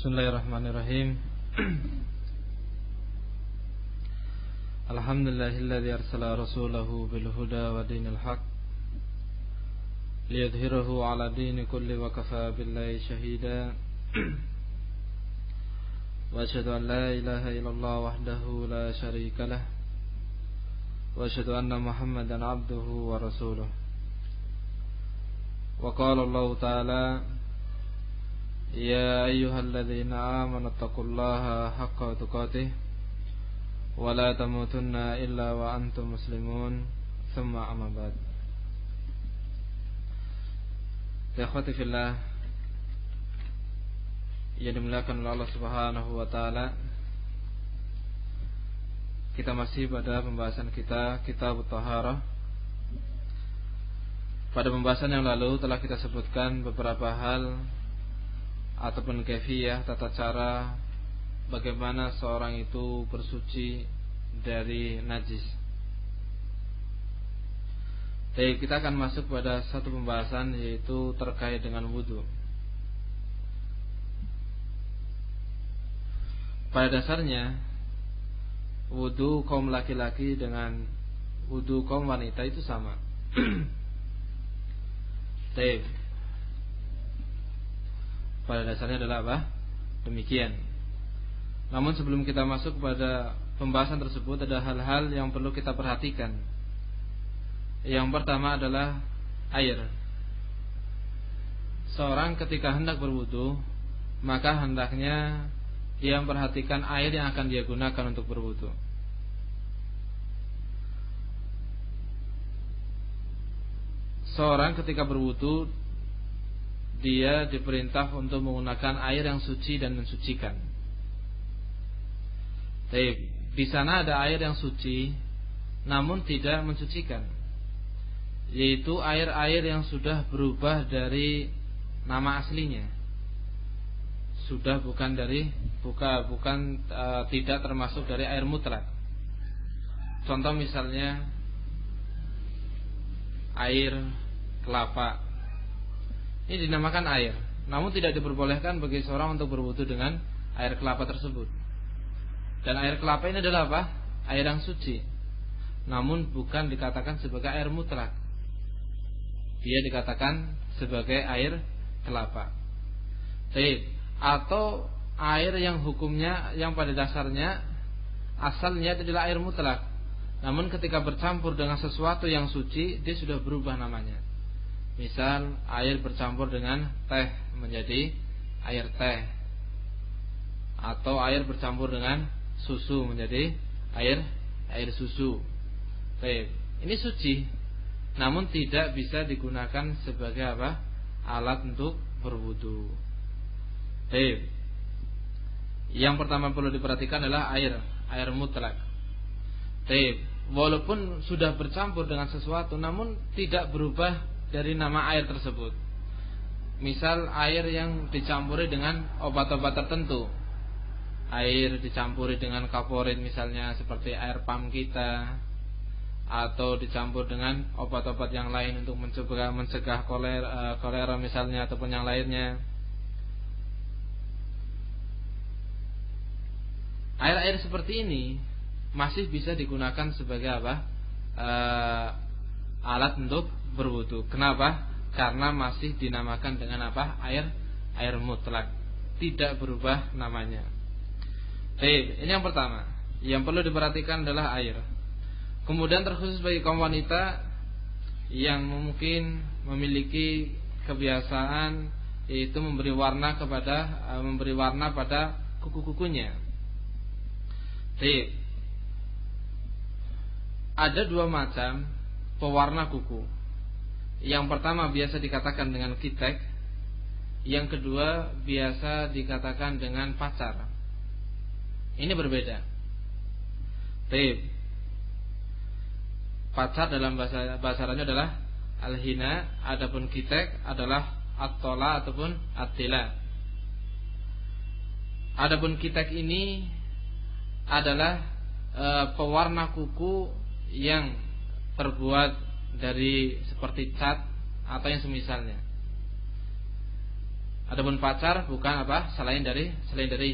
Bismillahirrahmanirrahim. Alhamdulillahilladzi arsala rasulahu bil huda wa dinil haq liyudhhirahu 'ala dini kulli wa kafa billahi shahida. Wa asyhadu an la ilaha illallah wahdahu la syarika lah wa asyhadu anna Muhammadan 'abduhu wa rasuluh. Wa qala Allah ta'ala ya ayyuhalladzina amanu taqullaha haqqa tuqatih wa la tamutunna illa wa antum muslimun. Tsumma amma ba'd. Ya akhwati fillah, yang dimuliakan oleh Allah Subhanahu wa taala, kita masih pada pembahasan kita Kitab Thaharah. Pada pembahasan yang lalu telah kita sebutkan beberapa hal ataupun kaifiyah, tata cara bagaimana seorang itu bersuci dari najis. Jadi kita akan masuk pada satu pembahasan, yaitu terkait dengan wudu. Pada dasarnya wudu kaum laki-laki dengan wudu kaum wanita itu sama. Baik. Pada dasarnya adalah apa? Demikian. Namun sebelum kita masuk pada pembahasan tersebut, ada hal-hal yang perlu kita perhatikan. Yang pertama adalah air. Seorang ketika hendak berwudu, maka hendaknya dia memperhatikan air yang akan dia gunakan untuk berwudu. Seorang ketika berwudu, dia diperintah untuk menggunakan air yang suci dan mensucikan. Baik, di sana ada air yang suci namun tidak mensucikan, yaitu air-air yang sudah berubah dari nama aslinya. Sudah tidak termasuk dari air mutlak. Contoh misalnya air kelapa. Ini dinamakan air, namun tidak diperbolehkan bagi seorang untuk berwudu dengan air kelapa tersebut. Dan air kelapa ini adalah apa? Air yang suci, namun bukan dikatakan sebagai air mutlak. Dia dikatakan sebagai air kelapa. Baik. Atau air yang hukumnya, yang pada dasarnya asalnya adalah air mutlak, namun ketika bercampur dengan sesuatu yang suci, dia sudah berubah namanya. Misal air bercampur dengan teh menjadi air teh, atau air bercampur dengan susu menjadi air susu. Baik, ini suci, namun tidak bisa digunakan sebagai apa? Alat untuk berwudu. Baik. Yang pertama perlu diperhatikan adalah air mutlak. Baik, walaupun sudah bercampur dengan sesuatu namun tidak berubah dari nama air tersebut. Misal air yang dicampuri dengan obat-obat tertentu. Air dicampuri dengan kaporit misalnya, seperti air pam kita, atau dicampur dengan obat-obat yang lain untuk mencegah kolera misalnya, ataupun yang lainnya. Air-air seperti ini masih bisa digunakan sebagai apa? Alat untuk berwudu. Kenapa? Karena masih dinamakan dengan apa? Air mutlak, tidak berubah namanya. Baik, ini yang pertama. Yang perlu diperhatikan adalah air. Kemudian terkhusus bagi kaum wanita yang mungkin memiliki kebiasaan yaitu memberi warna pada kuku-kukunya. Baik. Ada dua macam pewarna kuku. Yang pertama biasa dikatakan dengan kitek, yang kedua biasa dikatakan dengan pacar. Ini berbeda. Baik. Pacar dalam bahasa Arabnya adalah al-hina, adapun kitek adalah at-tola ataupun at-tila. Adapun kitek ini adalah pewarna kuku yang terbuat dari seperti cat atau yang semisalnya. Adapun pacar bukan apa? Selain dari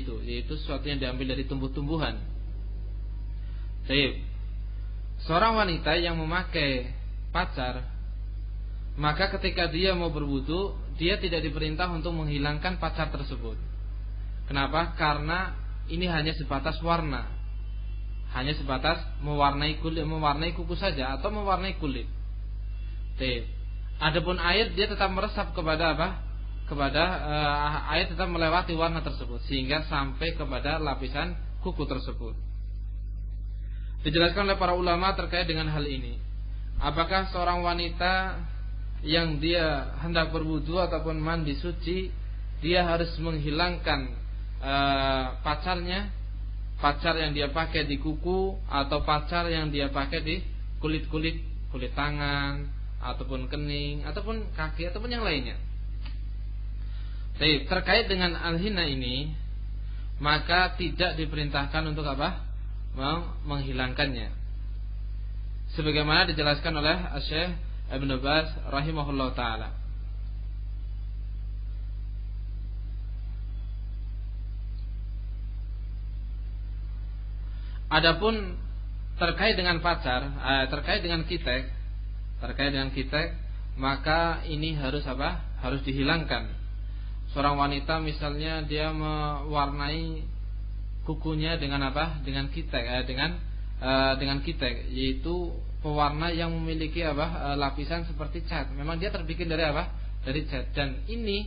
itu, yaitu sesuatu yang diambil dari tumbuh-tumbuhan. Baik. Seorang wanita yang memakai pacar, maka ketika dia mau berwudu, dia tidak diperintah untuk menghilangkan pacar tersebut. Kenapa? Karena ini hanya sebatas warna. Hanya sebatas mewarnai kulit, mewarnai kuku saja atau mewarnai kulit. Baik. Adapun air, dia tetap meresap kepada apa? Air tetap melewati warna tersebut sehingga sampai kepada lapisan kuku tersebut. Dijelaskan oleh para ulama terkait dengan hal ini. Apakah seorang wanita yang dia hendak berwudu ataupun mandi suci, dia harus menghilangkan pacar yang dia pakai di kuku atau pacar yang dia pakai di kulit tangan ataupun kening ataupun kaki ataupun yang lainnya. Terkait dengan al-hina ini, maka tidak diperintahkan untuk apa? Menghilangkannya. Sebagaimana dijelaskan oleh Syekh Ibnu Baz rahimahullah taala. Adapun terkait dengan pacar, terkait dengan kitek, maka ini harus apa? Harus dihilangkan. Seorang wanita misalnya dia mewarnai kukunya dengan apa? Dengan kitek, dengan kitek, yaitu pewarna yang memiliki apa? Lapisan seperti cat. Memang dia terbikin dari apa? Dari cat. Dan ini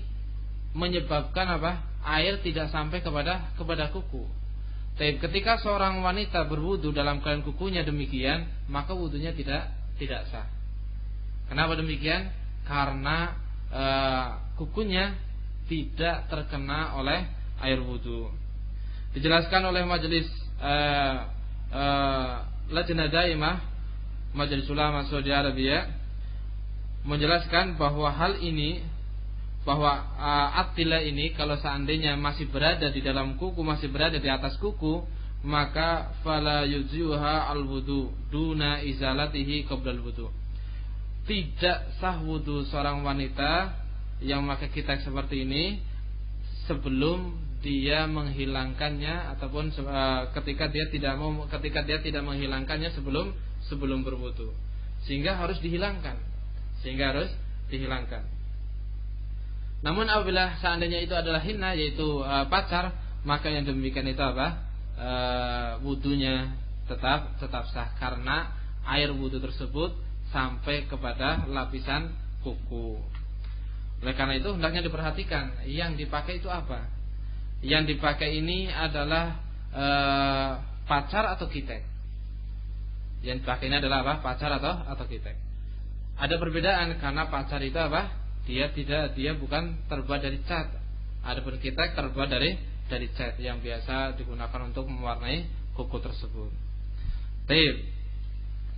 menyebabkan apa? Air tidak sampai kepada kuku. Tapi ketika seorang wanita berwudu dalam keadaan kukunya demikian, maka wudunya tidak sah. Kenapa demikian? Karena kukunya tidak terkena oleh air wudu. Dijelaskan oleh majelis Lajnah Daimah, Majelis Ulama Saudi Arabia, menjelaskan bahwa hal ini, bahwa at-tila ini kalau seandainya masih berada di dalam kuku, masih berada di atas kuku, maka fala yujziha al-wudu duna izalatihi qabla al-wudu. Tidak sah wudu seorang wanita yang memakai kitek seperti ini sebelum dia menghilangkannya ataupun ketika dia tidak menghilangkannya sebelum berwudu, sehingga harus dihilangkan. Namun apabila seandainya itu adalah hina, yaitu pacar, maka yang demikian itu apa? Wudunya tetap sah karena air wudu tersebut sampai kepada lapisan kuku. Oleh karena itu hendaknya diperhatikan yang dipakai itu apa. Yang dipakai ini adalah pacar atau kitek. Yang dipakai ini adalah apa? Pacar atau kitek. Ada perbedaan karena pacar itu apa? Dia bukan terbuat dari cat. Adapun kitek terbuat dari cat yang biasa digunakan untuk mewarnai kuku tersebut.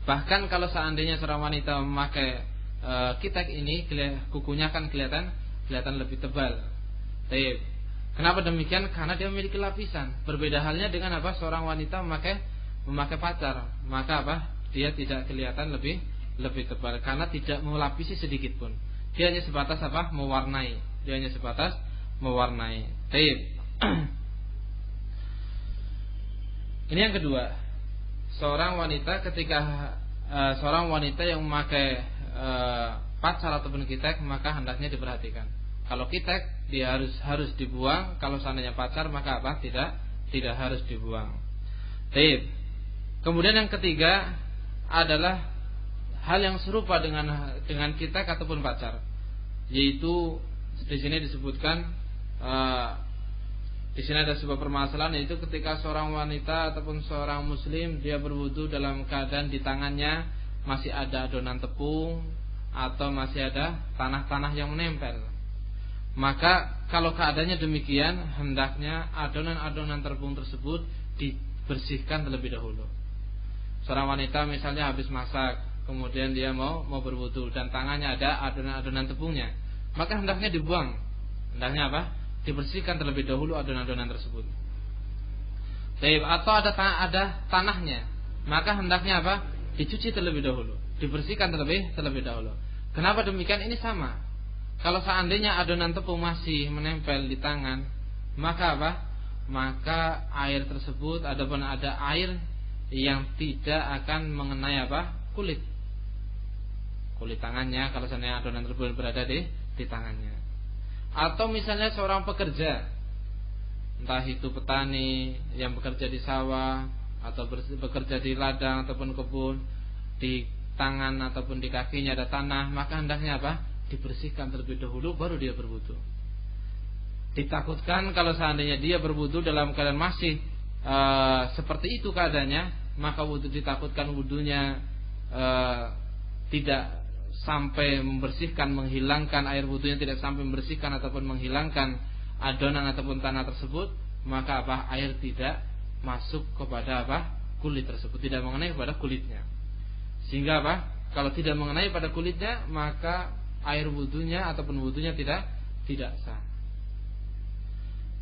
Bahkan kalau seandainya seorang wanita memakai kitek ini, kukunya kan kelihatan lebih tebal. Kenapa demikian? Karena dia memiliki lapisan. Berbeda halnya dengan apa? Seorang wanita memakai pacar, maka apa? Dia tidak kelihatan lebih tebal karena tidak melapisi sedikit pun. Dia hanya sebatas apa? Mewarnai. Ini yang kedua. Seorang wanita yang memakai pacar ataupun kitek, maka hendaknya diperhatikan. Kalau kitek dia harus dibuang, kalau seandainya pacar maka apa? Tidak harus dibuang. Kemudian yang ketiga adalah hal yang serupa dengan kitek ataupun pacar, yaitu di sini disebutkan di sini ada sebuah permasalahan, yaitu ketika seorang wanita ataupun seorang muslim dia berwudu dalam keadaan di tangannya masih ada adonan tepung atau masih ada tanah-tanah yang menempel. Maka kalau keadaannya demikian, hendaknya adonan-adonan tepung tersebut dibersihkan terlebih dahulu. Seorang wanita misalnya habis masak, kemudian dia mau berwudu dan tangannya ada adonan-adonan tepungnya, maka hendaknya dibuang. Hendaknya apa? Dibersihkan terlebih dahulu adonan-adonan tersebut. Atau ada tanahnya, maka hendaknya apa? Dicuci terlebih dahulu, dibersihkan terlebih dahulu. Kenapa demikian? Ini sama. Kalau seandainya adonan tepung masih menempel di tangan, maka apa? Maka air tersebut ataupun ada air yang tidak akan mengenai apa? Kulit tangannya kalau seandainya adonan tersebut berada di tangannya. Atau misalnya seorang pekerja, entah itu petani yang bekerja di sawah atau bekerja di ladang ataupun kebun, di tangan ataupun di kakinya ada tanah, maka hendaknya apa? Dibersihkan terlebih dahulu baru dia berwudu. Ditakutkan kalau seandainya dia berwudu dalam keadaan masih seperti itu keadaannya, maka ditakutkan wudunya tidak sampai membersihkan, menghilangkan air wudunya tidak sampai membersihkan ataupun menghilangkan adonan ataupun tanah tersebut, maka apa? Air tidak masuk kepada apa? Kulit tersebut, tidak mengenai kepada kulitnya. Sehingga apa? Kalau tidak mengenai pada kulitnya, maka air wudunya ataupun wudunya tidak sah.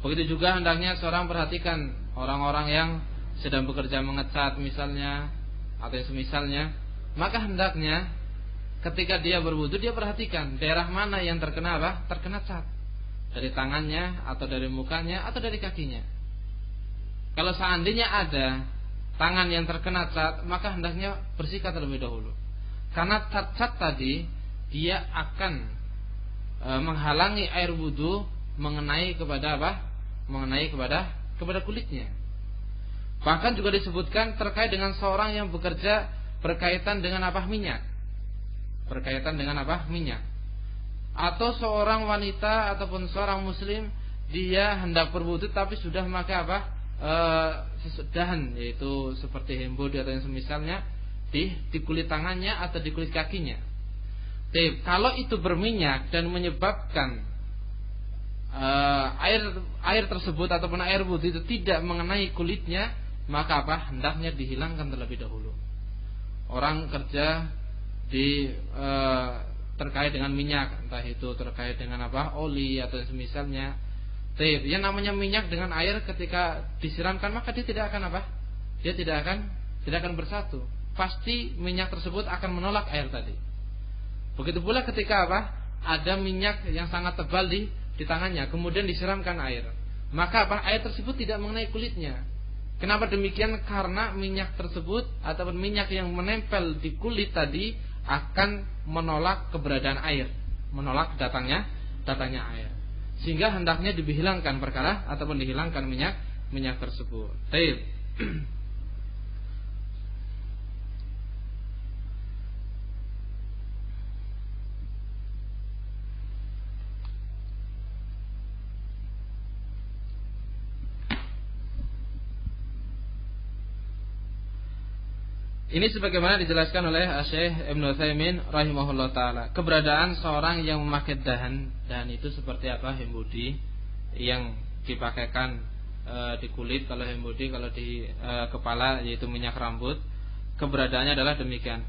Begitu juga hendaknya seorang perhatikan orang-orang yang sedang bekerja mengecat misalnya atau yang semisalnya, maka hendaknya ketika dia berwudu dia perhatikan daerah mana yang terkena apa? Terkena cat. Dari tangannya atau dari mukanya atau dari kakinya. Kalau seandainya ada tangan yang terkena cat, maka hendaknya bersihkan terlebih dahulu. Karena cat tadi dia akan menghalangi air wudu mengenai kepada apa? Mengenai kepada kulitnya. Bahkan juga disebutkan terkait dengan seorang yang bekerja berkaitan dengan apa? Minyak. Berkaitan dengan apa? Minyak. Atau seorang wanita ataupun seorang muslim dia hendak berwudu tapi sudah memakai apa? Sesudahan, yaitu seperti hembodi atau yang semisalnya di kulit tangannya atau di kulit kakinya. Kalau itu berminyak dan menyebabkan air tersebut ataupun air wudu itu tidak mengenai kulitnya, maka apa? Hendaknya dihilangkan terlebih dahulu. Orang kerja terkait dengan minyak, entah itu terkait dengan apa? Oli atau semisalnya. Yang namanya minyak dengan air ketika disiramkan, maka dia tidak akan apa? Dia tidak akan bersatu. Pasti minyak tersebut akan menolak air tadi. Begitu pula ketika apa? Ada minyak yang sangat tebal di tangannya, kemudian disiramkan air, maka apa? Air tersebut tidak mengenai kulitnya. Kenapa demikian? Karena minyak tersebut ataupun minyak yang menempel di kulit tadi akan menolak keberadaan air, menolak datangnya air. Sehingga hendaknya dihilangkan perkara ataupun dihilangkan minyak tersebut. Baik. Ini sebagaimana dijelaskan oleh Syekh Ibnu Utsaimin rahimahullah taala. Keberadaan seorang yang memakai dahan itu seperti apa? Hembodi yang dipakaikan di kulit kalau hembodi, kalau di kepala yaitu minyak rambut. Keberadaannya adalah demikian.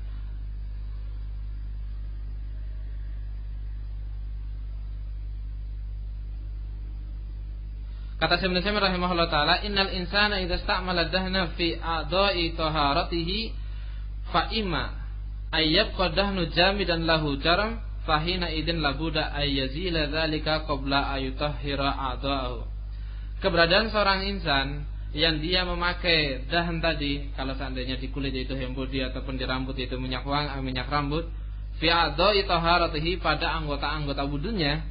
Kata Syekh Ibnu Utsaimin rahimahullah taala, "Innal insana idza ista'mala dahna fi a'dha'i taharatihi fa imma ayyab qadahnu jamidan lahu jaram fahina idin labuda ayyazila dzalika qabla ayutahhira a'dha'ahu." Keberadaan seorang insan yang dia memakai dahan tadi, kalau seandainya di kulit itu hembodi ataupun di rambut itu minyak rambut, fi a'dha'i taharatihi pada anggota-anggota wudunya,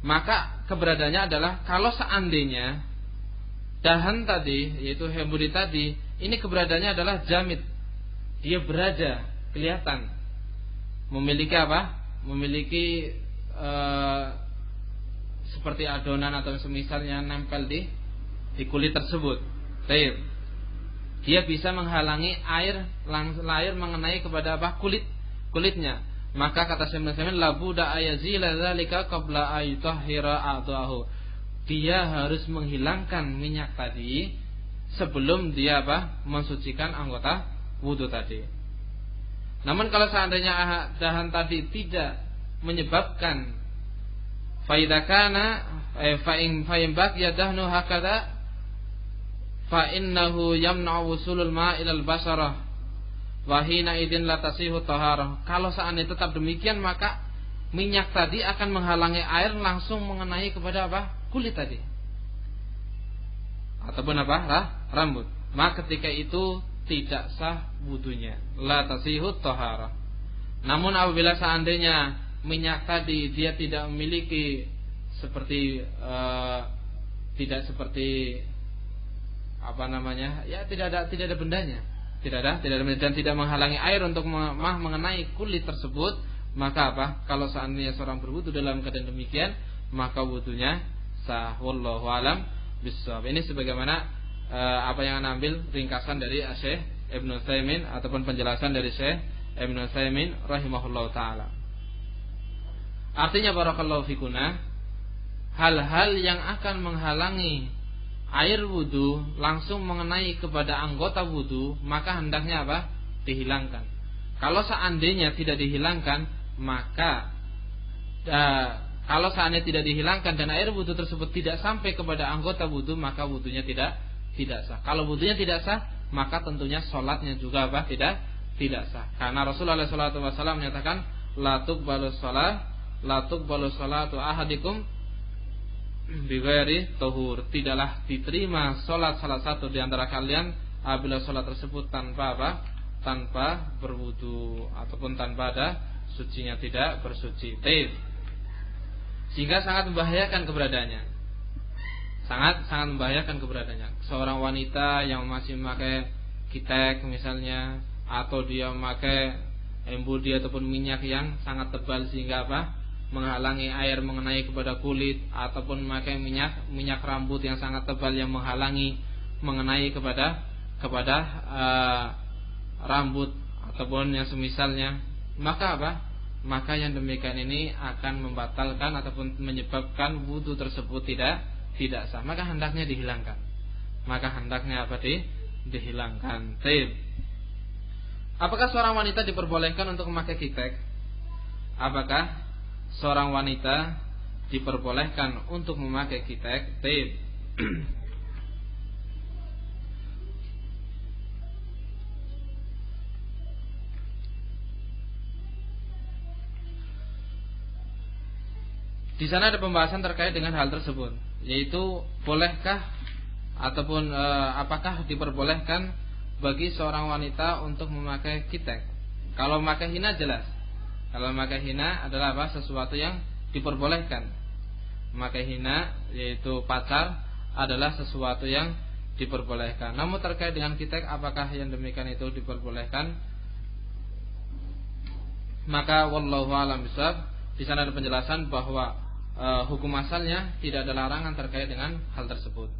maka keberadaannya adalah kalau seandainya dahan tadi yaitu hembodi tadi ini keberadaannya adalah jamid, dia berada kelihatan memiliki apa? Memiliki seperti adonan atau semisalnya nempel di kulit tersebut. Baik. Dia bisa menghalangi air mengenai kepada apa? Kulitnya. Maka kata Syekh Ibnu Utsaimin, labuda ayazila dzalika qabla ayutahhira a'dhahu. Dia harus menghilangkan minyak tadi sebelum dia apa? Mensucikan anggota wudu tadi. Namun kalau seandainya dahan tadi tidak menyebabkan faidakana fa'in baqiya dahnu hakada fa innahu yamna'u wusulul ma'i ilal basarah wa hina idin la tasihu taharah. Kalau seandainya tetap demikian, maka minyak tadi akan menghalangi air langsung mengenai kepada apa? Kulit tadi. Ataupun apa? Rambut. Maka ketika itu tidak sah wudunya. La tasihut taharah. Namun apabila seandainya minyak tadi dia tidak memiliki seperti tidak seperti apa namanya? Ya tidak ada bendanya. Tidak ada dan tidak menghalangi air untuk mengenai kulit tersebut, maka apa? Kalau seandainya seorang berwudu dalam keadaan demikian, maka wudunya sah. Wallahu alam bissawab. Ini sebagaimana apa yang ambil ringkasan dari Syekh Ibnu Utsaimin ataupun penjelasan dari Syekh Ibnu Utsaimin rahimahullahu taala. Artinya barakallahu fikuna, hal-hal yang akan menghalangi air wudu langsung mengenai kepada anggota wudu, maka hendaknya apa? Dihilangkan. Kalau seandainya tidak dihilangkan, maka kalau seandainya tidak dihilangkan dan air wudu tersebut tidak sampai kepada anggota wudu, maka wudunya tidak sah. Kalau wudunya tidak sah, maka tentunya sholatnya juga apa? Tidak sah. Karena Rasulullah SAW menyatakan, la tuqbalu sholatu ahadikum bighairi tahur. Tidaklah diterima sholat salah satu di antara kalian apabila sholat tersebut tanpa apa? Tanpa berwudu ataupun tanpa ada sucinya, tidak bersuci. Sehingga sangat membahayakan keberadaannya. Sangat membahayakan keberadaannya. Seorang wanita yang masih memakai kitek misalnya, atau dia memakai embodi ataupun minyak yang sangat tebal sehingga apa? Menghalangi air mengenai kepada kulit, ataupun memakai minyak rambut yang sangat tebal yang menghalangi mengenai kepada rambut ataupun yang semisalnya, maka apa? Maka yang demikian ini akan membatalkan ataupun menyebabkan wudu tersebut tidak sah. Maka hendaknya dihilangkan. Dihilangkan. Apakah seorang wanita diperbolehkan untuk memakai kitek? Apakah seorang wanita diperbolehkan untuk memakai kitek? Di sana ada pembahasan terkait dengan hal tersebut, yaitu bolehkah ataupun apakah diperbolehkan bagi seorang wanita untuk memakai kitek. Kalau memakai hina jelas. Kalau memakai hina adalah apa? Sesuatu yang diperbolehkan. Memakai hina yaitu pacar adalah sesuatu yang diperbolehkan. Namun terkait dengan kitek, apakah yang demikian itu diperbolehkan? Maka wallahu a'lam bishawab. Di sana ada penjelasan bahwa hukum asalnya tidak ada larangan terkait dengan hal tersebut.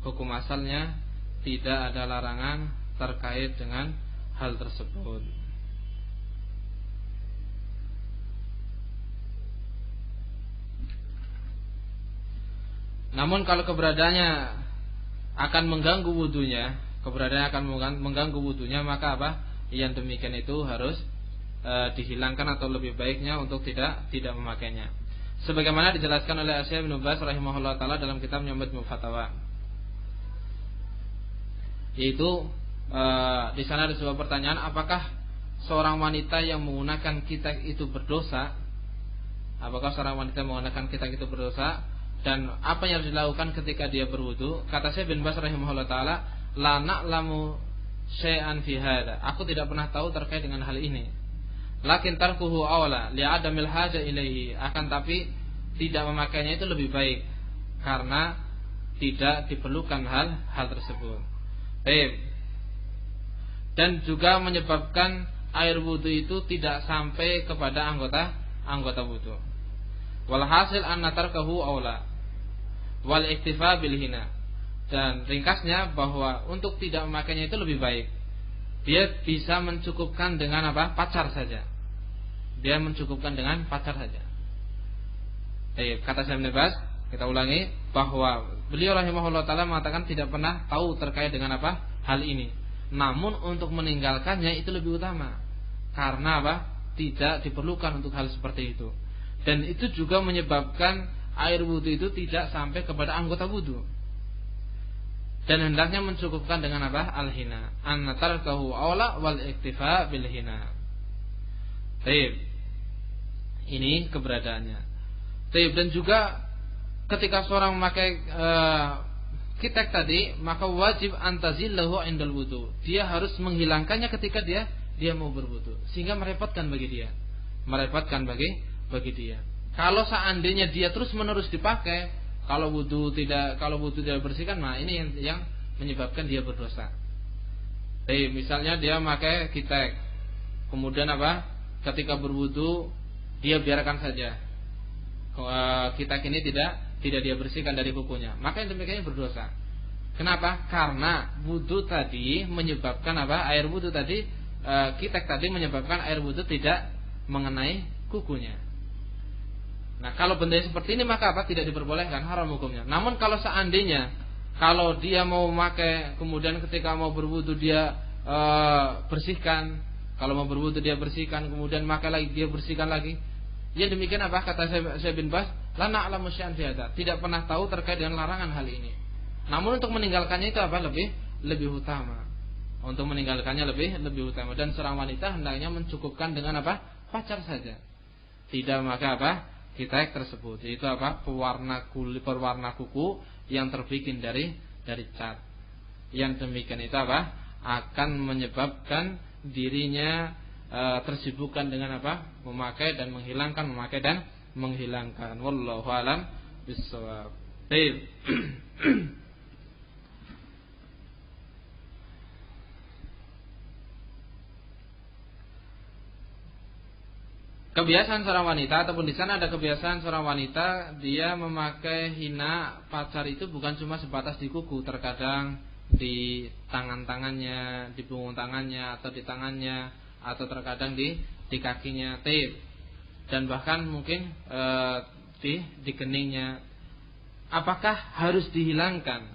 Hukum asalnya tidak ada larangan terkait dengan hal tersebut. Namun kalau keberadaannya akan mengganggu wudunya, maka apa? Yang demikian itu harus dihilangkan atau lebih baiknya untuk tidak memakainya. Sebagaimana dijelaskan oleh Syekh Ibnu Baz rahimahullah taala dalam kitabnya Majmu' Fatawa. Yaitu di sana ada sebuah pertanyaan, apakah seorang wanita yang menggunakan kitek itu berdosa? Apakah seorang wanita menggunakan kitek itu berdosa? Dan apa yang harus dilakukan ketika dia berwudu? Kata Syekh bin Baz rahimahullah taala, la na'lamu syai'an fi hadza. Aku tidak pernah tahu terkait dengan hal ini. Lakin tarkuhu awla li'adamil haja ilaihi. Akan tapi tidak memakainya itu lebih baik karena tidak diperlukan hal tersebut. Dan juga menyebabkan air wudu itu tidak sampai kepada anggota wudu. Walhasil anna tarkahu awla wal iktifa bil hina. Dan ringkasnya bahwa untuk tidak memakainya itu lebih baik. Dia bisa mencukupkan dengan apa? Pacar saja. Dia mencukupkan dengan pacar saja. Kata Syekh Ibnu Baz, kita ulangi bahwa beliau rahimahullah taala mengatakan tidak pernah tahu terkait dengan apa? Hal ini. Namun untuk meninggalkannya itu lebih utama. Karena apa? Tidak diperlukan untuk hal seperti itu. Dan itu juga menyebabkan air wudu itu tidak sampai kepada anggota wudu. Dan hendaknya mencukupkan dengan apa? Al-hina. An-tarkahu awla wal iktifa bil hina. Baik. ini keberadaannya. Dan juga ketika seorang memakai kitek tadi, maka wajib antazillahu indal wudu. Dia harus menghilangkannya ketika dia mau berwudu, sehingga merepotkan bagi dia. Kalau seandainya dia terus-menerus dipakai, kalau wudu tidak bersihkan, nah ini yang menyebabkan dia berdosa. Misalnya dia memakai kitek, kemudian ketika berwudu dia biarkan saja kitek ini tidak dia bersihkan dari kukunya, maka yang demikian berdosa. Kenapa? Karena wudu tadi menyebabkan air wudu tadi, kitek tadi menyebabkan air wudu tidak mengenai kukunya. Nah, kalau benda seperti ini maka tidak diperbolehkan, haram hukumnya. Namun kalau seandainya kalau dia mau memakai, kemudian ketika mau berwudu dia bersihkan, kalau mau berwudu dia bersihkan, kemudian maka lagi dia bersihkan lagi. Ya demikian kata Syekh bin Baz, la na'lamu syai'an fi hadza, tidak pernah tahu terkait dengan larangan hal ini. Namun untuk meninggalkannya itu lebih utama. Untuk meninggalkannya lebih utama, dan seorang wanita hendaknya mencukupkan dengan pacar saja. Tidak maka kitek tersebut, yaitu pewarna kuku yang terbikin dari cat. Yang demikian itu akan menyebabkan dirinya tersibukkan dengan memakai dan menghilangkan. Wallahu alam bissawab. Baik. Kebiasaan seorang wanita, ataupun di sana ada kebiasaan seorang wanita, dia memakai hina pacar itu bukan cuma sebatas di kuku, terkadang di tangannya, di punggung tangannya, atau di tangannya, atau terkadang di kakinya, dan bahkan mungkin di keningnya. Apakah harus dihilangkan?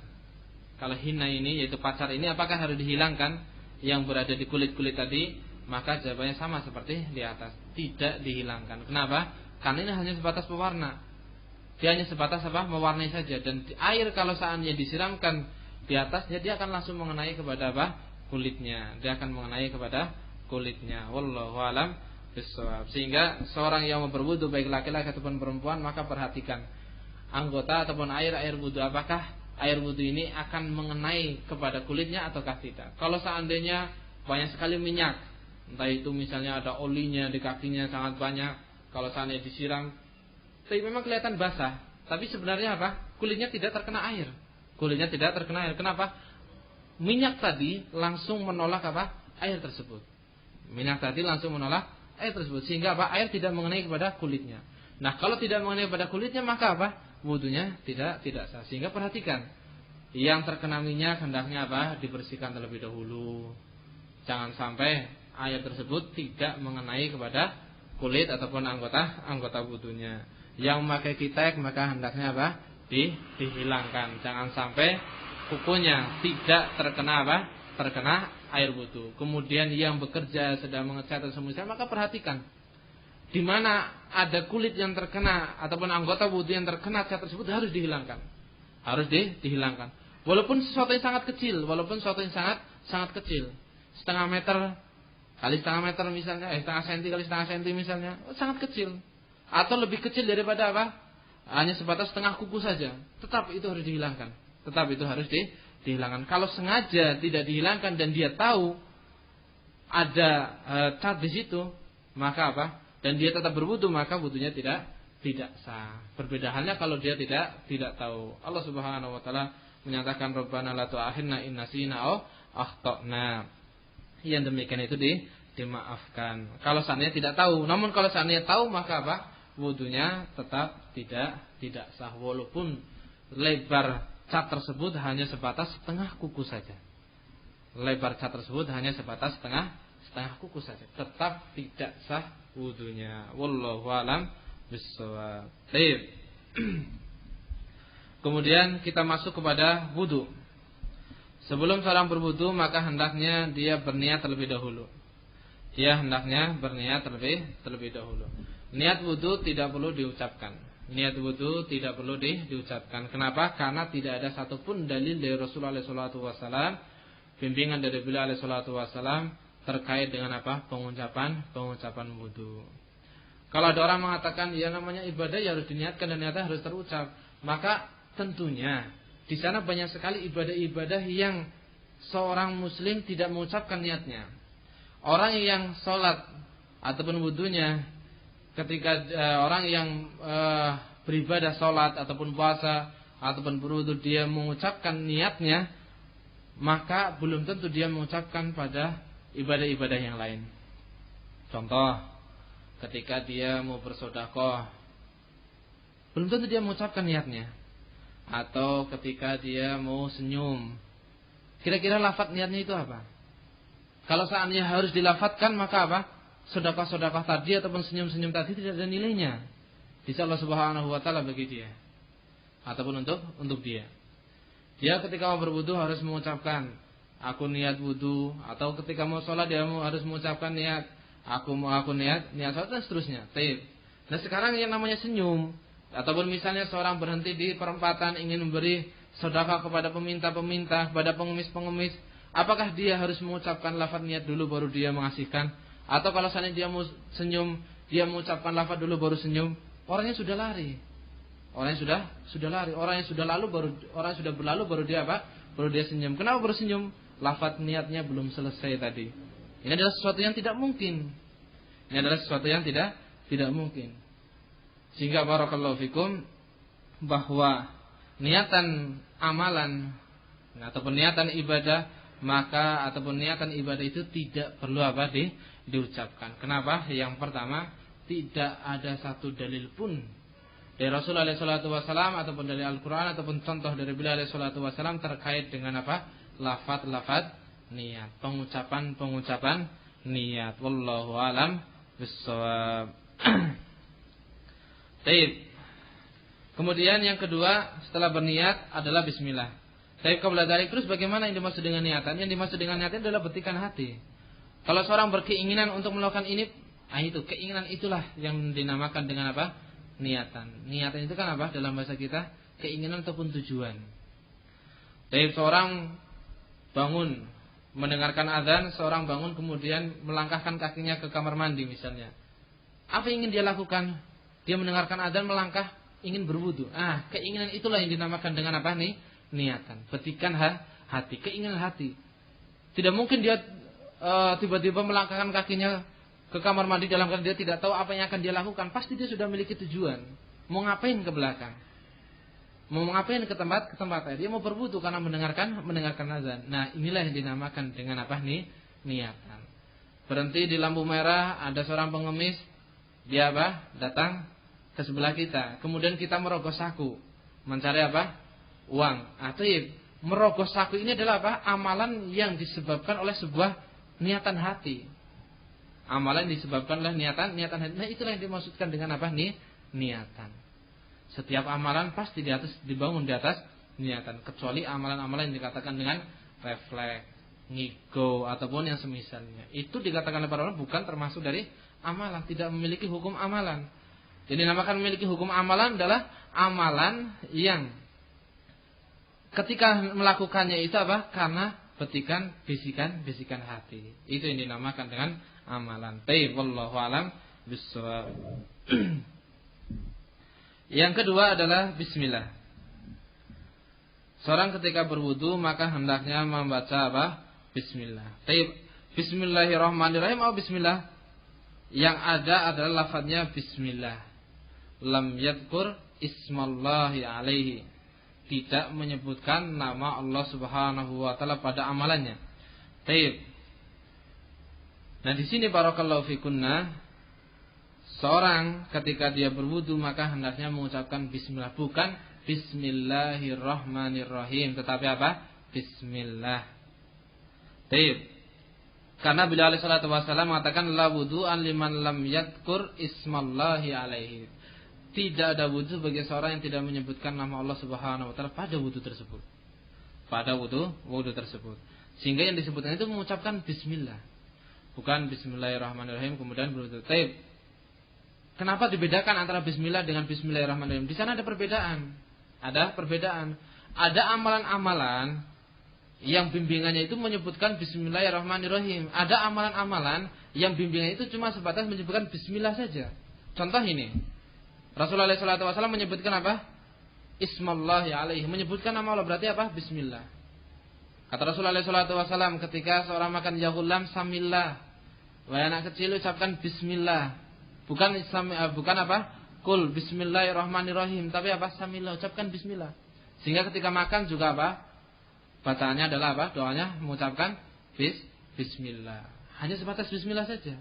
Kalau hina ini, yaitu pacar ini, apakah harus dihilangkan yang berada di kulit-kulit tadi? Maka jawabannya sama seperti di atas, tidak dihilangkan. Kenapa? Karena ini hanya sebatas pewarna. Dia hanya sebatas mewarnai saja. Dan air kalau seandainya disiramkan di atasnya, dia akan langsung mengenai kepada kulitnya. Dia akan mengenai kepada kulitnya. Wallahu alam bissawab. Sehingga seorang yang mau berwudu, baik laki-laki ataupun perempuan, maka perhatikan anggota ataupun air wudu, apakah air wudu ini akan mengenai kepada kulitnya ataukah tidak. Kalau seandainya banyak sekali minyak, entah itu misalnya ada olinya di kakinya sangat banyak, kalau seandainya disiram, tapi memang kelihatan basah, tapi sebenarnya kulitnya tidak terkena air. Kenapa? Minyak tadi langsung menolak air tersebut. Sehingga air tidak mengenai kepada kulitnya. Nah, kalau tidak mengenai kepada kulitnya, maka wudunya tidak sah. Sehingga perhatikan, yang terkena minyak hendaknya dibersihkan terlebih dahulu. Jangan sampai air tersebut tidak mengenai kepada kulit ataupun anggota wudunya. Yang memakai kitek maka hendaknya dihilangkan. Jangan sampai kukunya tidak terkena air wudu. Kemudian yang bekerja sedang mengecat atau semisal, maka perhatikan di mana ada kulit yang terkena ataupun anggota wudu yang terkena cat tersebut, harus dihilangkan. Walaupun sesuatu yang sangat kecil, setengah meter kali setengah meter misalnya, setengah senti kali setengah senti misalnya, sangat kecil. Atau lebih kecil daripada hanya sebatas setengah kuku saja, tetap itu harus dihilangkan. Kalau sengaja tidak dihilangkan dan dia tahu ada cat di situ, maka dan dia tetap berwudu, maka wudunya tidak sah. Berbeda halnya kalau dia tidak tahu. Allah Subhanahu wa taala menyatakan Rabbana la tu'akhidna in nasina aw akhtana. Yang demikian itu dimaafkan kalau seandainya tidak tahu. Namun kalau seandainya tahu, maka wudunya tetap tidak sah, walaupun lebar cat tersebut hanya sebatas setengah kuku saja. Setengah kuku saja, tetap tidak sah wudunya. Wallahu alam bissawab. Kemudian kita masuk kepada wudu. Sebelum seorang berwudu, maka hendaknya dia berniat terlebih dahulu. Niat wudu tidak perlu diucapkan. Kenapa? Karena tidak ada satupun dalil dari Rasulullah SAW, bimbingan dari beliau SAW terkait dengan pengucapan wudu. Kalau ada orang mengatakan ya namanya ibadah ya harus diniatkan dan niatnya harus terucap, maka tentunya di sana banyak sekali ibadah-ibadah yang seorang muslim tidak mengucapkan niatnya. Orang yang sholat ataupun wudunya ketika orang yang beribadah sholat ataupun puasa ataupun berwudu dia mengucapkan niatnya, maka belum tentu dia mengucapkan pada ibadah-ibadah yang lain. Contoh, ketika dia mau bersedekah, belum tentu dia mengucapkan niatnya. Atau ketika dia mau senyum, kira-kira lafaz niatnya itu apa? Kalau seandainya harus dilafatkan, maka apa? Sedekah-sedekah tadi ataupun senyum-senyum tadi tidak ada nilainya di sisi Allah Subhanahu wa taala bagi dia ataupun untuk dia. Dia ketika mau berwudu harus mengucapkan aku niat wudu, atau ketika mau sholat dia harus mengucapkan niat aku niat sholat dan seterusnya. Nah sekarang yang namanya senyum, ataupun misalnya seorang berhenti di perempatan ingin memberi sedekah kepada peminta-peminta, kepada pengemis-pengemis, apakah dia harus mengucapkan lafaz niat dulu baru dia mengasihkan? Atau kalau seandainya dia mau senyum, dia mengucapkan lafaz dulu baru senyum? Orangnya sudah lari. Orang yang sudah lari, orang yang sudah berlalu baru dia apa? Baru dia senyum. Kenapa baru senyum? Lafaz niatnya belum selesai tadi. Ini adalah sesuatu yang tidak mungkin. Tidak mungkin. Sehingga barakallahu fikum bahwa niatan amalan ataupun niatan ibadah ataupun niatan ibadah itu tidak perlu diucapkan. Kenapa? Yang pertama, tidak ada satu dalil pun dari Rasulullah SAW ataupun dari Al-Quran ataupun contoh dari beliau SAW terkait dengan apa? Lafaz niat, pengucapan niat. Wallahu alam bissawab. Baik. Kemudian yang kedua setelah berniat adalah bismillah. Baik, qabla dzalik, terus bagaimana yang dimaksud dengan niatan? Yang dimaksud dengan niatan adalah betikan hati. Kalau seorang berkeinginan untuk melakukan ini, itu keinginan itulah yang dinamakan dengan apa? Niatan. Niatan itu kan apa dalam bahasa kita? Keinginan ataupun tujuan. Baik, seorang bangun mendengarkan azan, seorang bangun kemudian melangkahkan kakinya ke kamar mandi misalnya. Apa yang ingin dia lakukan? Dia mendengarkan azan melangkah ingin berwudu. Keinginan itulah yang dinamakan dengan apa nih? Niatan. Petikan hati, keinginan hati. Tidak mungkin dia tiba-tiba melangkahkan kakinya ke kamar mandi dalam keadaan dia tidak tahu apa yang akan dia lakukan. Pasti dia sudah memiliki tujuan. Mau ngapain ke belakang? Mau ngapain ke tempat dia mau berwudu karena mendengarkan azan. Nah, inilah yang dinamakan dengan apa nih? Niatan. Berhenti di lampu merah, ada seorang pengemis, dia apa? Datang ke sebelah kita. Kemudian kita merogoh saku, mencari apa? Uang. Merogoh saku ini adalah apa? Amalan yang disebabkan oleh sebuah niatan hati. Amalan disebabkan oleh niatan hati. Nah, itulah yang dimaksudkan dengan apa nih? Niatan. Setiap amalan pasti dibangun di atas niatan, kecuali amalan-amalan yang dikatakan dengan refleks, ngigo ataupun yang semisalnya. Itu dikatakan oleh para ulama bukan termasuk dari amalan, tidak memiliki hukum amalan. Jadi dinamakan memiliki hukum amalan adalah amalan yang ketika melakukannya itu apa? Karena petikan bisikan hati. Itu yang dinamakan dengan amalan. Baik, wallahu alam bissawab. Yang kedua adalah bismillah. Seorang ketika berwudu maka hendaknya membaca apa? Bismillah. Baik, bismillahirrahmanirrahim atau bismillah? Yang ada adalah lafadznya bismillah. Lam yadkur ismallahi alaihi. Tidak menyebutkan nama Allah Subhanahu wa taala pada amalannya. Baik. Nah, di sini barakallahu fikunna, seorang ketika dia berwudu maka hendaknya mengucapkan bismillah, bukan bismillahirrahmanirrahim, tetapi apa? Bismillah. Baik. Karena beliau alaihi salatu wasallam mengatakan la wudu'an liman lam yadhkur ismallahi alaihi. Tidak ada wudu bagi seorang yang tidak menyebutkan nama Allah Subhanahu wa taala pada wudu tersebut. Pada wudu tersebut. Sehingga yang disebutkan itu mengucapkan bismillah. Bukan bismillahirrahmanirrahim kemudian berwudu. Baik. Kenapa dibedakan antara bismillah dengan bismillahirrahmanirrahim? Di sana ada perbedaan. Ada amalan-amalan yang bimbingannya itu menyebutkan bismillahirrahmanirrahim. Ada amalan-amalan yang bimbingannya itu cuma sebatas menyebutkan bismillah saja. Contoh ini, Rasulullah SAW menyebutkan apa? Ismallahi alaihi, menyebutkan nama Allah berarti apa? Bismillah. Kata Rasulullah SAW ketika seorang makan ya ghulam samillah, wahai anak kecil ucapkan Bismillah. Bukan apa? Kul Bismillahirrahmanirrahim, tapi apa? Samillah, ucapkan Bismillah. Sehingga ketika makan juga apa? Bacaannya adalah apa? Doanya mengucapkan Bismillah. Hanya sebatas Bismillah saja.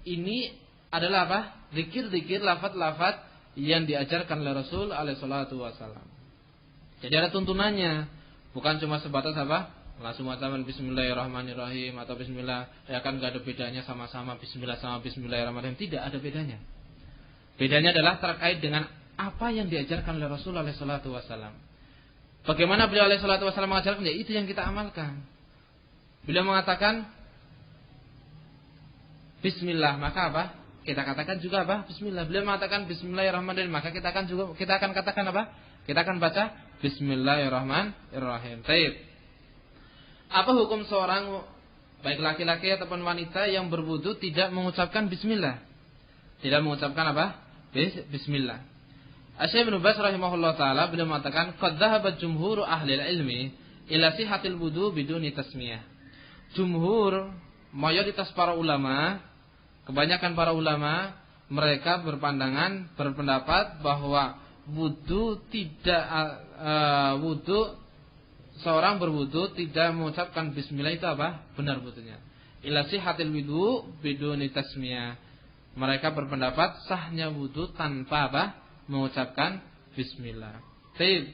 Ini adalah apa? Zikir-zikir, lafaz-lafaz yang diajarkan oleh Rasul SAW. Jadi ada tuntunannya, bukan cuma sebatas apa? Langsung mengucapkan Bismillahirrahmanirrahim atau Bismillah, ya kan nggak ada bedanya sama-sama Bismillah sama Bismillahirrahmanirrahim. Tidak ada bedanya. Bedanya adalah terkait dengan apa yang diajarkan oleh Rasul SAW. Bagaimana beliau SAW mengajarkan? Ya itu yang kita amalkan. Beliau mengatakan Bismillah, maka apa? Kita katakan juga apa? Bismillah. Beliau mengatakan Bismillahirrahmanirrahim, maka kita akan katakan apa? Kita akan baca Bismillahirrahmanirrahim. Baik. Apa hukum seorang baik laki-laki ataupun wanita yang berwudu tidak mengucapkan Bismillah? Tidak mengucapkan apa? Bismillah. Asy-Syaikh Ibnu Baz rahimahullah taala beliau mengatakan qad dhahabat jumhur ahli ilmi ila sihhatil wudu biduni tasmiyah. Jumhur, mayoritas para ulama, kebanyakan para ulama, mereka berpendapat bahwa wudu seorang berwudu tidak mengucapkan Bismillah itu apa? Benar wudunya. Ila sihhatil wudu biduni tasmiyah. Mereka berpendapat sahnya wudu tanpa apa? Mengucapkan Bismillah. Baik.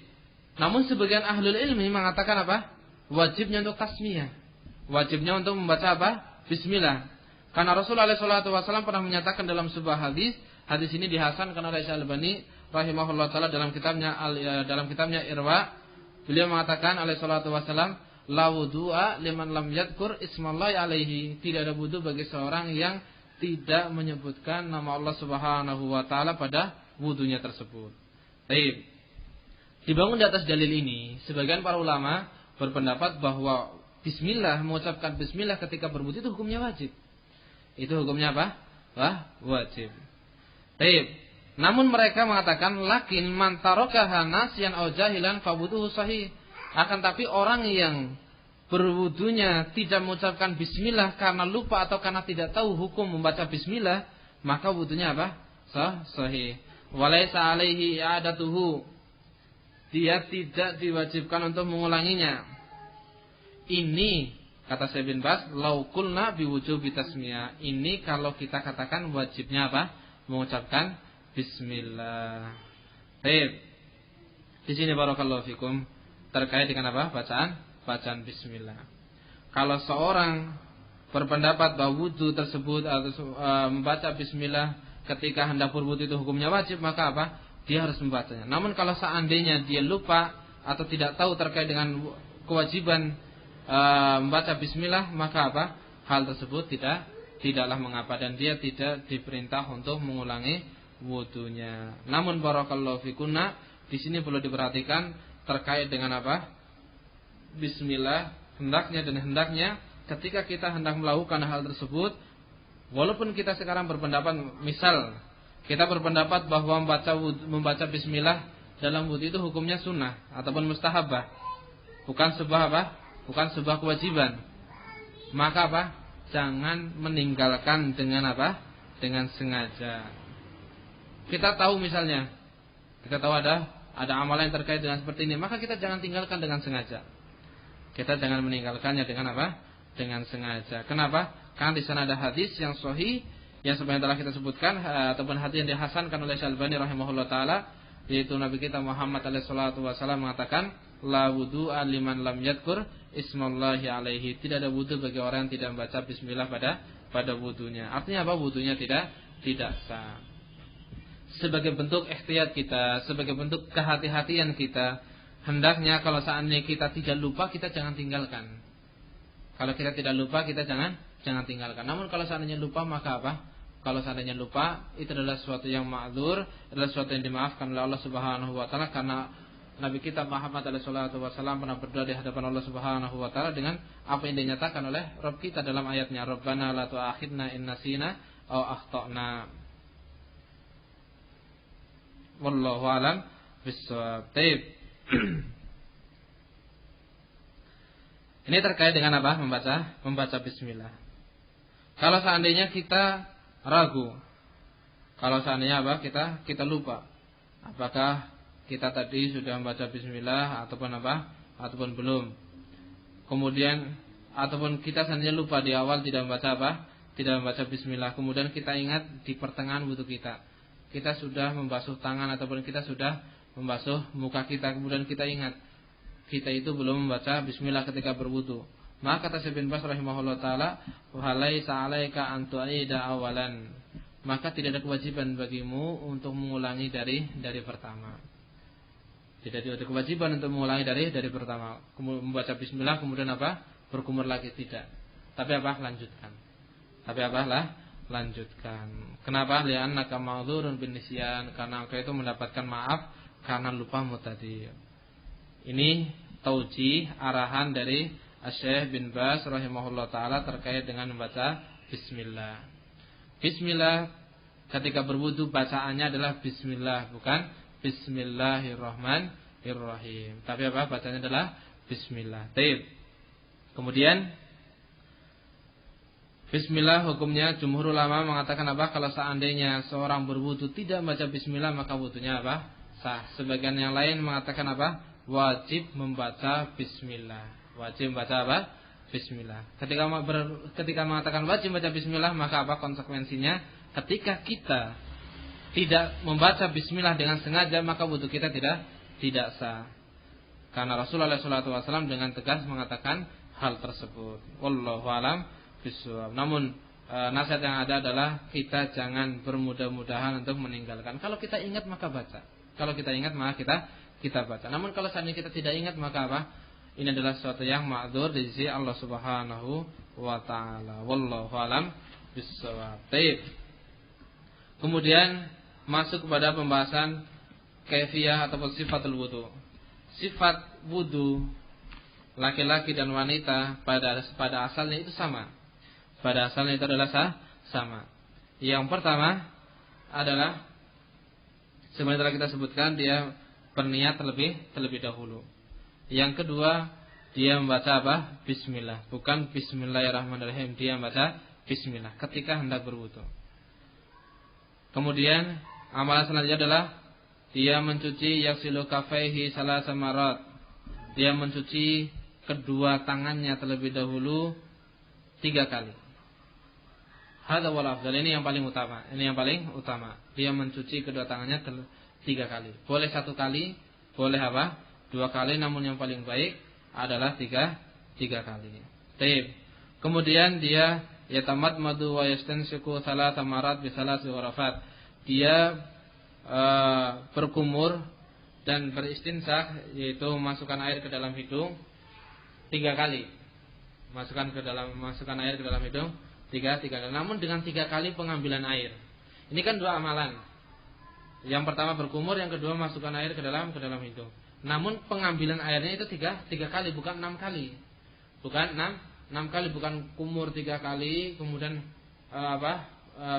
Namun sebagian ahlul ilmi mengatakan apa? Wajibnya untuk tasmiyah. Wajibnya untuk membaca apa? Bismillah. Karena Rasulullah SAW pernah menyatakan dalam sebuah hadis ini dihasankan oleh Syekh Al-Albani rahimahullah taala dalam kitabnya Irwa. Beliau mengatakan alaihi salatu wasallam, la wudu'a liman lam yadhkur ismallahi alaihi. Tidak ada wudu bagi seorang yang tidak menyebutkan nama Allah Subhanahu wa taala pada wudunya tersebut. Baik. Dibangun di atas dalil ini, sebagian para ulama berpendapat bahwa bismillah, mengucapkan bismillah ketika berwudu itu hukumnya wajib. Itu hukumnya apa? Wajib. Baik. Namun mereka mengatakan lakin man tarakaha nasyan aw jahilan fa wuduhu sahih. Akan tapi orang yang berwudunya tidak mengucapkan bismillah karena lupa atau karena tidak tahu hukum membaca bismillah, maka wudunya apa? Sahih. Walaisa alaihi i'adatuhu. Dia tidak diwajibkan untuk mengulanginya. Ini kata Syekh bin Baz, lau qulna biwujubi tasmiyah. Ini kalau kita katakan wajibnya apa? Mengucapkan Bismillah. Baik. Di sini barakallahu fikum terkait dengan apa? Bacaan bismillah. Kalau seorang berpendapat bahwa wudu tersebut atau membaca bismillah ketika hendak berwudu itu hukumnya wajib, maka apa? Dia harus membacanya. Namun kalau seandainya dia lupa atau tidak tahu terkait dengan kewajiban membaca bismillah, maka apa? Hal tersebut tidaklah mengapa dan dia tidak diperintah untuk mengulangi wudunya. Namun barakallahu fikunna, di sini perlu diperhatikan terkait dengan apa? Bismillah, hendaknya ketika kita hendak melakukan hal tersebut, walaupun kita sekarang berpendapat, misal kita berpendapat bahwa membaca bismillah dalam wudu itu hukumnya sunnah ataupun mustahabah, bukan sebuah apa? Bukan sebuah kewajiban. Maka apa? Jangan meninggalkan dengan apa? Dengan sengaja. Kita tahu misalnya, kita tahu ada amalan yang terkait dengan seperti ini, maka kita jangan tinggalkan dengan sengaja. Kita jangan meninggalkannya dengan apa? Dengan sengaja. Kenapa? Karena di sana ada hadis yang sahih yang sebenarnya telah kita sebutkan ataupun hadis yang dihasankan oleh Syekh Al-Albani rahimahullah taala, yaitu Nabi kita Muhammad alaihi salatu wasallam mengatakan, la wudu'a liman lam yadhkur ismallahi alaihi. Tidak ada wudu bagi orang yang tidak membaca bismillah pada wudunya. Artinya apa? Wudunya tidak sah. Sebagai bentuk ikhtiyat kita, sebagai bentuk kehati-hatian kita, hendaknya kalau seandainya kita tidak lupa, kita jangan tinggalkan. Kalau kita tidak lupa, kita jangan tinggalkan. Namun kalau seandainya lupa, maka apa? Kalau seandainya lupa, itu adalah sesuatu yang ma'dzur, adalah sesuatu yang dimaafkan oleh Allah Subhanahu wa taala, karena Nabi kita Muhammad sallallahu alaihi wasallam pernah berdoa di hadapan Allah Subhanahu wa taala dengan apa yang dinyatakan oleh Rabb kita dalam ayatnya, Rabbana la tu'akhidna in nasina aw akhtana. Wallahu a'lam bishawab. Taib. Ini terkait dengan apa? Membaca bismillah. Kalau seandainya kita ragu, kalau seandainya apa? Kita lupa, apakah kita tadi sudah membaca bismillah ataupun apa? Ataupun belum. Kemudian ataupun kita seandainya lupa di awal tidak membaca apa? Tidak membaca bismillah. Kemudian kita ingat di pertengahan wudu kita sudah membasuh tangan ataupun kita sudah membasuh muka kita, kemudian kita ingat kita itu belum membaca bismillah ketika berwudu. Maka kata Syekh bin Baz rahimahullah taala, "Walaisa 'alaika an tu'ida awalan." Maka tidak ada kewajiban bagimu untuk mengulangi dari pertama. Tidak ada kewajiban untuk mengulangi dari pertama. Membaca bismillah kemudian apa? Berkumur lagi, tidak. Tapi apa? Lanjutkan. Kenapa? Li'annaka ma'dzurun bin nisyan, karena engkau itu mendapatkan maaf karena lupamu tadi. Ini taujih arahan dari Syekh bin Baz rahimahullah taala terkait dengan membaca bismillah. Bismillah ketika berwudu bacaannya adalah bismillah, bukan bismillahirrahmanirrahim. Tapi apa? Bacanya adalah bismillah. Taib. Kemudian bismillah hukumnya jumhur ulama mengatakan apa? Kalau seandainya seorang berwudu tidak membaca bismillah maka wudunya apa? Sah. Sebagian yang lain mengatakan apa? Wajib membaca bismillah. Wajib membaca apa? Bismillah. Ketika mengatakan wajib membaca bismillah, maka apa konsekuensinya? Ketika kita tidak membaca bismillah dengan sengaja, maka wudu kita tidak sah. Karena Rasulullah SAW dengan tegas mengatakan hal tersebut. Wallahu a'lam bishawab. Namun nasihat yang ada adalah kita jangan bermudah-mudahan untuk meninggalkan. Kalau kita ingat maka baca. Kalau kita ingat maka kita baca. Namun kalau seandainya kita tidak ingat maka apa? Ini adalah sesuatu yang ma'dzur di sisi Allah Subhanahu wa taala. Wallahu a'lam bishawab. Baik. Kemudian masuk kepada pembahasan kaifiyah ataupun sifatul wudu. Sifat wudu laki-laki dan wanita pada asalnya itu sama. Pada asalnya itu adalah sama. Yang pertama adalah sebenarnya telah kita sebutkan dia berniat terlebih dahulu. Yang kedua dia membaca apa? Bismillah, bukan bismillahirrahmanirrahim. Dia membaca bismillah ketika hendak berwudu. Kemudian amalan selanjutnya adalah dia mencuci yaksilu kafaihi salasa marat. Dia mencuci kedua tangannya terlebih dahulu 3 kali. Hadza wal afdal, ini yang paling utama. Dia mencuci kedua tangannya 3 kali. Boleh 1 kali, boleh apa? 2 kali, namun yang paling baik adalah 3 kali. Baik. Kemudian dia yatamadmadu wa yastansiku salasa marat bi salasi ghurafat. Dia berkumur dan beristinsak, yaitu memasukkan air ke dalam hidung 3 kali. Masukkan air ke dalam hidung 3 kali. Namun dengan 3 kali pengambilan air. Ini kan 2 amalan. Yang pertama berkumur, yang kedua masukkan air ke dalam hidung. Namun pengambilan airnya itu 3 kali, bukan 6 kali. Bukan 6 kali, bukan kumur 3 kali, kemudian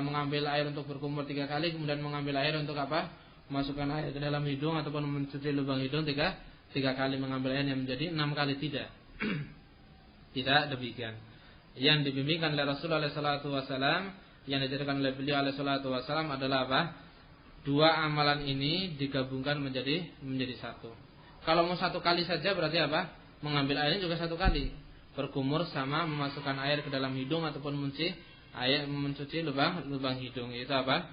mengambil air untuk berkumur 3 kali, kemudian mengambil air untuk apa? Masukkan air ke dalam hidung ataupun mencuci lubang hidung 3 kali, mengambil airnya menjadi 6 kali, tidak. Tidak demikian. Yang dibimbingkan oleh Rasulullah SAW, yang diajarkan oleh beliau SAW adalah apa? 2 amalan ini digabungkan menjadi 1. Kalau mau 1 kali saja berarti apa? Mengambil airnya juga 1 kali. Berkumur sama memasukkan air ke dalam hidung ataupun mencuci lubang hidung. Itu apa?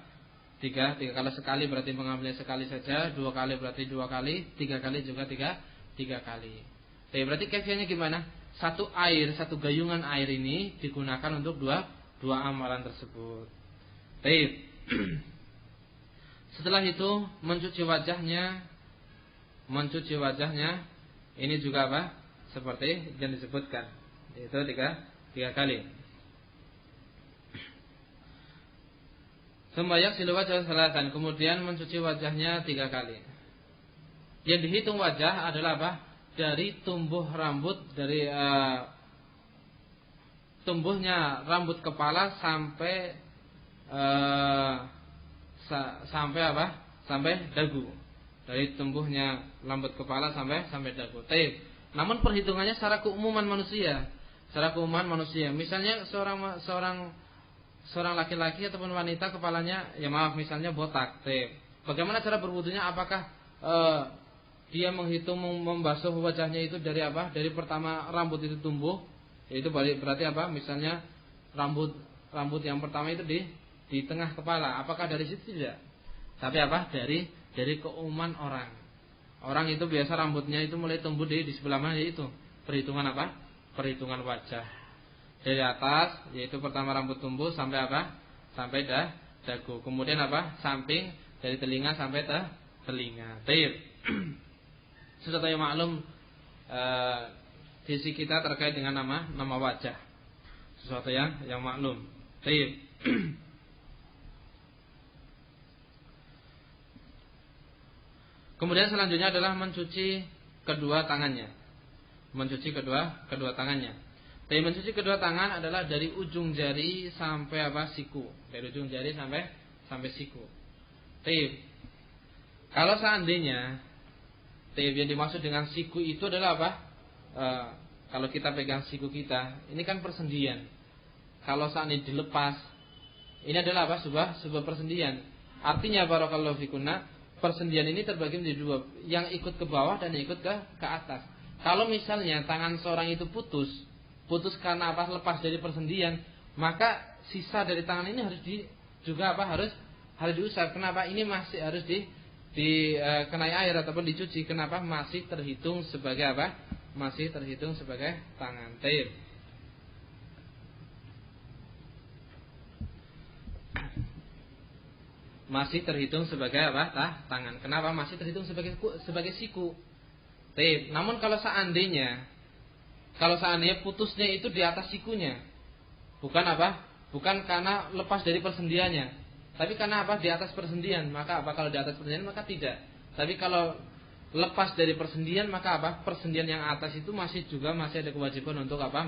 3. Kalau sekali berarti mengambilnya sekali saja. 2 kali berarti 2 kali. 3 kali juga 3 kali. Tapi berarti kaifiahnya gimana? 1 gayungan air ini digunakan untuk dua amalan tersebut. Baik. Setelah itu mencuci wajahnya ini juga apa? Seperti yang disebutkan, yaitu 3 kali. Sembayak silu wajah salasan, kemudian mencuci wajahnya 3 kali. Yang dihitung wajah adalah apa? Dari tumbuh rambut, dari tumbuhnya rambut kepala sampai apa? sampai dagu. Dari tumbuhnya rambut kepala sampai dagu. Taib. Namun perhitungannya secara keumuman manusia. Misalnya seorang laki-laki ataupun wanita kepalanya misalnya botak. Taib. Bagaimana cara berwudunya? Apakah dia menghitung membasuh wajahnya itu dari apa? Dari pertama rambut itu tumbuh, yaitu berarti apa? Misalnya rambut yang pertama itu di tengah kepala. Apakah dari situ? Tidak. Tapi apa? Dari keumuman orang. Orang itu biasa rambutnya itu mulai tumbuh di sebelah mana, yaitu perhitungan apa? Perhitungan wajah. Dari atas, yaitu pertama rambut tumbuh sampai apa? Sampai dagu. Kemudian apa? Samping, dari telinga sampai telinga. Taib. Sesuatu yang maklum visi kita terkait dengan nama wajah. Sesuatu yang maklum. Taib. Kemudian selanjutnya adalah mencuci kedua tangannya. Tapi mencuci kedua tangan adalah dari ujung jari sampai siku. Dari ujung jari sampai siku. Tapi kalau seandainya yang dimaksud dengan siku itu adalah apa? Kalau kita pegang siku kita, ini kan persendian. Kalau seandainya dilepas, ini adalah apa? Sebuah persendian. Artinya barakallahu fikunna, persendian ini terbagi menjadi dua, yang ikut ke bawah dan yang ikut ke atas. Kalau misalnya tangan seorang itu putus karena apa? Lepas dari persendian, maka sisa dari tangan ini harus harus diusap. Kenapa? Ini masih harus dikenai air ataupun dicuci. Kenapa? Masih terhitung sebagai apa? Masih terhitung sebagai tangan. Taib. Masih terhitung sebagai apa? Tangan. Kenapa? Masih terhitung sebagai siku. Taib. Namun kalau seandainya putusnya itu di atas sikunya, bukan apa? Bukan karena lepas dari persendiannya, tapi karena apa? Di atas persendian, maka apa? Kalau di atas persendian maka tidak. Tapi kalau lepas dari persendian maka apa? Persendian yang atas itu masih ada kewajiban untuk apa?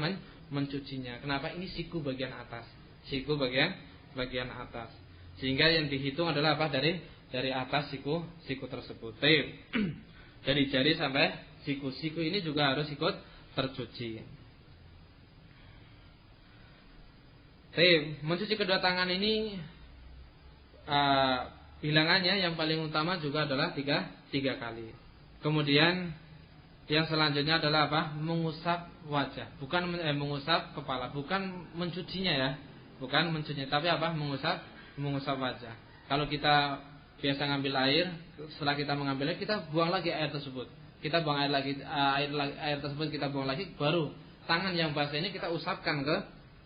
Mencucinya. Kenapa? Ini siku bagian atas. Siku bagian atas. Sehingga yang dihitung adalah apa? Dari atas siku tersebut. Taib. Dari jari sampai siku. Siku ini juga harus ikut tercuci. Taib. Mencuci kedua tangan ini bilangannya yang paling utama juga adalah tiga kali. Kemudian yang selanjutnya adalah apa? Mengusap wajah. Bukan mengusap kepala, bukan mencucinya ya. Bukan mencucinya, tapi apa? Mengusap wajah. Kalau kita biasa ngambil air, setelah kita mengambil air, kita buang lagi air tersebut. Kita buang air lagi, air tersebut kita buang lagi, baru tangan yang basah ini kita usapkan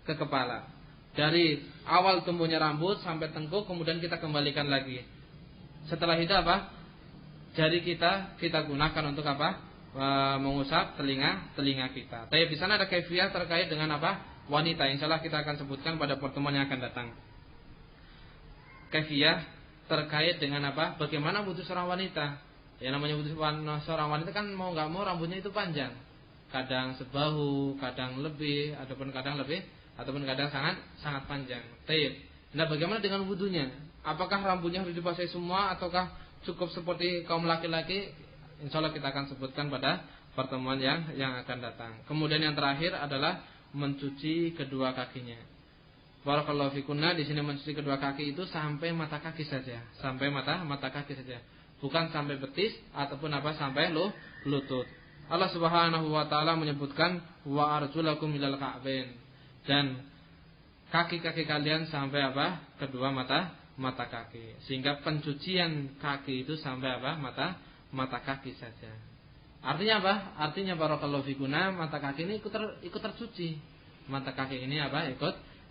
ke kepala. Dari awal tumbuhnya rambut sampai tengkuk, kemudian kita kembalikan lagi. Setelah itu apa? Jari kita gunakan untuk apa? Mengusap telinga kita. Tapi di sana ada kaifiyah terkait dengan apa? Wanita. Insyaallah kita akan sebutkan pada pertemuan yang akan datang. Kaifiyah terkait dengan apa? Bagaimana wudu seorang wanita? Yang namanya wudu seorang wanita kan mau nggak mau rambutnya itu panjang. Kadang sebahu, kadang lebih, ataupun kadang sangat panjang. Taib. Nah, bagaimana dengan wudunya? Apakah rambutnya harus dibasahi semua ataukah cukup seperti kaum laki-laki? Insyaallah kita akan sebutkan pada pertemuan yang akan datang. Kemudian yang terakhir adalah mencuci kedua kakinya. Barakallahu fikunna, di sini mencuci kedua kaki itu sampai mata kaki saja, sampai mata kaki saja, bukan sampai betis ataupun apa sampai lutut. Allah Subhanahu wa taala menyebutkan wa arjulakum ilal ka'bain, dan kaki-kaki kalian sampai apa? Kedua mata kaki. Sehingga pencucian kaki itu sampai apa? Mata kaki saja. Artinya apa? Artinya barakallahu fikunna, mata kaki ini ikut tercuci. Mata kaki ini apa?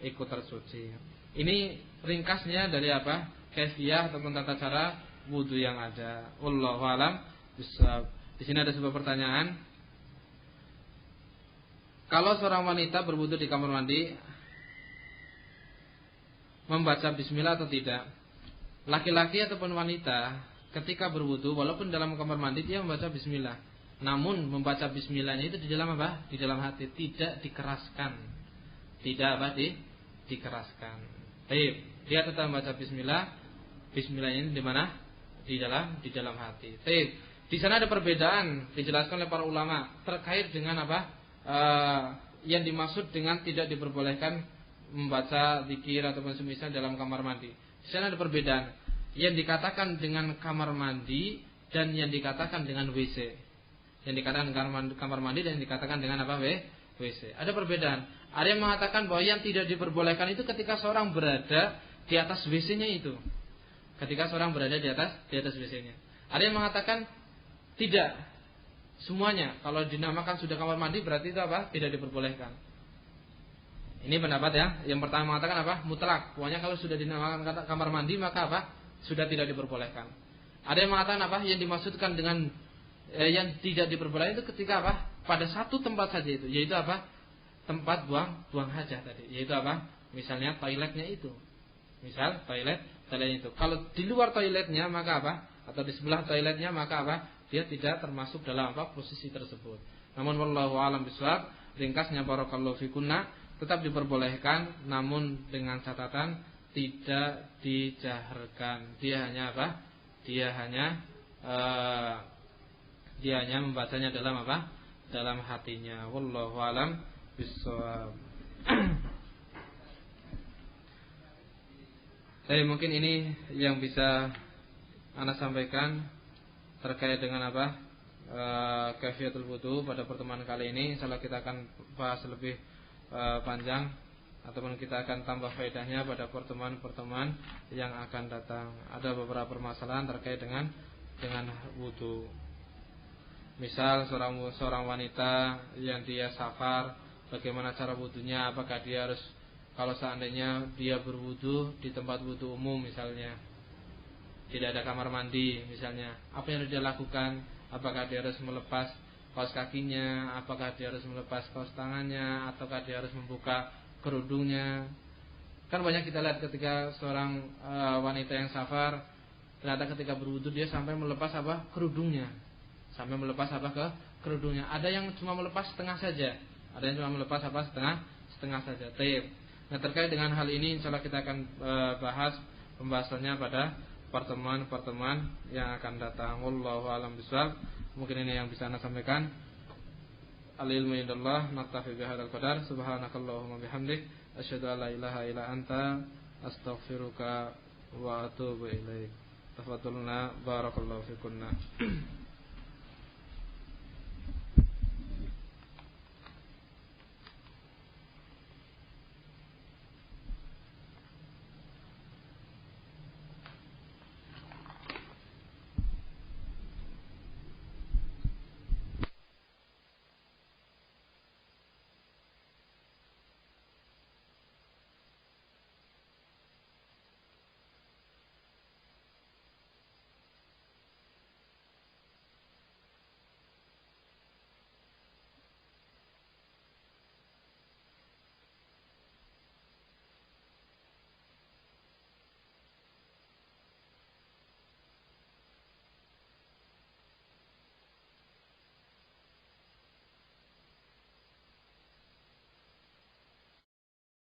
Ikut tersuci. Ini ringkasnya dari apa? Kaifiyah ataupun tata cara wudu yang ada. Wallahu alam bishawab. Di sini ada sebuah pertanyaan. Kalau seorang wanita berwudu di kamar mandi, membaca bismillah atau tidak? Laki-laki ataupun wanita ketika berwudu walaupun dalam kamar mandi dia membaca bismillah. Namun membaca bismillahnya itu di dalam apa? Di dalam hati, tidak dikeraskan. Tidak apa? Dikeraskan. Baik, dia tetap membaca bismillah. Bismillah ini di mana? di dalam hati. Di sana ada perbedaan dijelaskan oleh para ulama terkait dengan apa yang dimaksud dengan tidak diperbolehkan membaca zikir ataupun semisal dalam kamar mandi. Di sana ada perbedaan yang dikatakan dengan kamar mandi dan yang dikatakan dengan WC. Yang dikatakan kamar mandi dan yang dikatakan dengan apa WC. Ada perbedaan. Ada yang mengatakan bahwa yang tidak diperbolehkan itu ketika seorang berada di atas WC-nya itu. Ketika seorang berada di atas WC-nya. Ada yang mengatakan tidak semuanya. Kalau dinamakan sudah kamar mandi berarti itu apa? Tidak diperbolehkan. Ini pendapat ya. Yang pertama mengatakan apa? Mutlak. Pokoknya kalau sudah dinamakan kamar mandi maka apa? Sudah tidak diperbolehkan. Ada yang mengatakan apa? Yang dimaksudkan dengan yang tidak diperbolehkan itu ketika apa? Pada satu tempat saja itu. Yaitu apa? Tempat buang hajat tadi. Yaitu apa? Misalnya toiletnya itu. Misal toilet itu. Kalau di luar toiletnya maka apa? Atau di sebelah toiletnya maka apa? Dia tidak termasuk dalam apa? Posisi tersebut. Namun wallahu a'lam bishawab, ringkasnya barakallahu fikunna, tetap diperbolehkan namun dengan catatan tidak dijaharkan. Dia hanya apa? Dia hanya membacanya dalam apa? Dalam hatinya. Wallahu a'lam bishawab. Jadi mungkin ini yang bisa Ana sampaikan terkait dengan apa kaifiyatul wudu pada pertemuan kali ini. Insyaallah kita akan bahas lebih panjang ataupun kita akan tambah faedahnya pada pertemuan-pertemuan yang akan datang. Ada beberapa permasalahan terkait dengan wudu. Misal seorang wanita yang dia safar, bagaimana cara wudunya? Apakah dia harus, kalau seandainya dia berwudu di tempat wudu umum misalnya, tidak ada kamar mandi misalnya, apa yang harus dia lakukan? Apakah dia harus melepas kaos kakinya? Apakah dia harus melepas kaos tangannya? Ataukah dia harus membuka kerudungnya? Kan banyak kita lihat ketika seorang wanita yang safar, ternyata ketika berwudu dia sampai melepas apa? Kerudungnya. Sampai melepas apa ke kerudungnya. Ada yang cuma melepas setengah saja. Ada yang cuma melepas apa? Setengah saja. Taib. Nah, terkait dengan hal ini insyaallah kita akan bahas pembahasannya pada pertemuan-pertemuan yang akan datang. Wallahu a'lam bishawab. Mungkin ini yang bisa Anda sampaikan. Al-ilmu indallah, naktafi bihadzal qadar. Subhanakallahumma bihamdik, asyhadu an la ilaha illa anta, astaghfiruka wa atubu ilaik. Tafadhalna barakallahu fikunna.